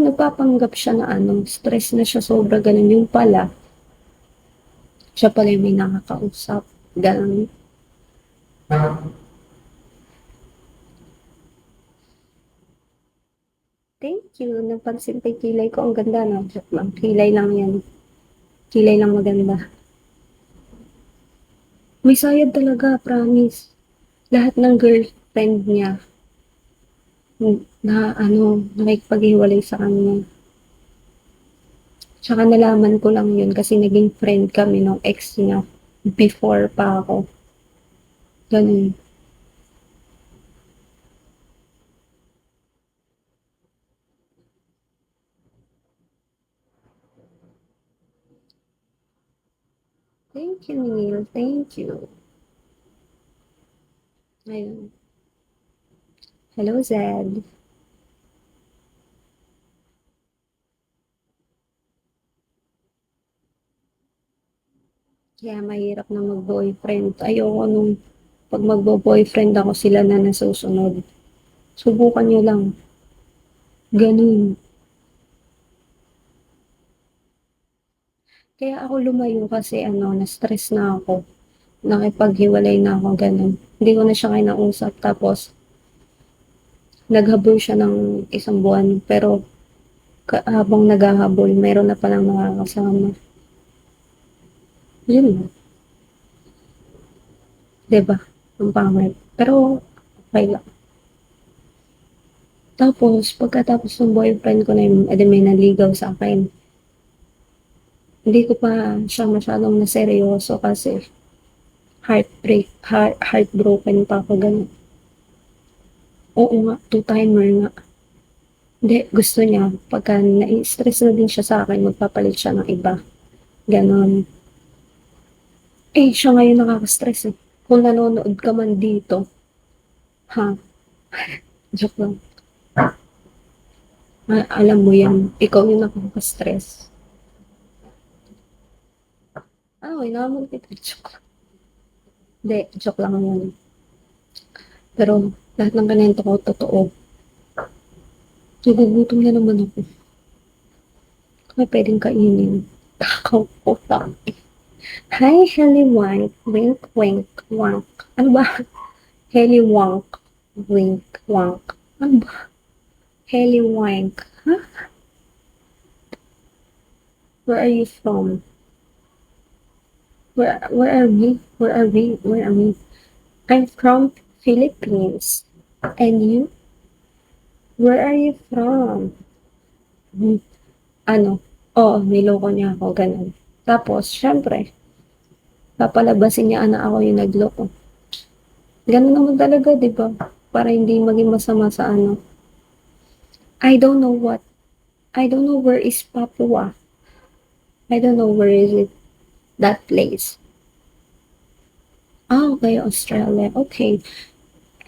nagpapanggap siya na ano, stress na siya sobra gano'n, yung pala, siya pala yung may nakakausap, gano'n. Thank you, napansin ko yung kilay ko, ang ganda 'no, joke lang, kilay lang 'yan, kilay lang maganda. May sayad talaga, promise. Lahat ng girlfriend niya na ano, nakikipaghiwalay sa kanya. Tsaka nalaman ko lang yun kasi naging friend kami nung ex niya before pa ako. Ganun. Thank you, Neil. Thank you. Ayun. Hello, Zed. Kaya mahirap na mag-boyfriend. Ayoko nung pag magbo-boyfriend ako sila na nasusunod. Subukan nyo lang. Ganun. Kaya ako lumayo kasi ano, na-stress na ako. Nakipaghiwalay na ako, ganun. Hindi ko na siya kinausap. Tapos, naghabol siya ng isang buwan. Pero, habang naghahabol, meron na palang nakakasama. Yun lang. Diba? Ang pangit. Pero, okay lang. Tapos, pagkatapos ng boyfriend ko na yun, edi may naligaw sa akin. Hindi ko pa siya masyadong naseryoso kasi heartbroken pa ako ganun. Oo nga, two-timer nga. Hindi, gusto niya, pagka nai-stress na din siya sa akin, magpapalit siya ng iba. Ganon. Eh, siya ngayon nakaka-stress eh. Kung nanonood ka man dito, ha, joke lang. Alam mo yan, ikaw yung nakaka-stress. Ah, naman kita, joke lang. Hindi, joke lang yan. Pero, lahat ng kanento ko, totoo. Nagugutom na naman ako. Kaya pwedeng kainin. Takaw ko, Hi, Helly Wank. Wink, wink, wank. Ano ba? Helly Wank. Wink, wank. Ano ba? Helly Wank. Huh? Where are you from? Where are we? Where are we? Where are we? I'm from Philippines. And you? Where are you from? Hmm. Ano? Oo, niloko niya ako, ganun. Tapos, syempre, papalabasin niya na ako yung nagloko. Ganun naman talaga, di ba? Para hindi maging masama sa ano. I don't know what. I don't know where is Papua. I don't know where is it. That place. Ah, okay, Australia. Okay.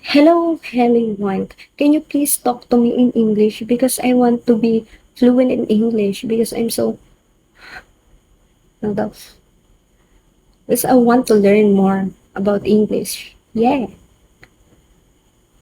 Hello, Helen Wank. Can you please talk to me in English because I want to be fluent in English because I'm so ano daw? Because I want to learn more about English. Yeah.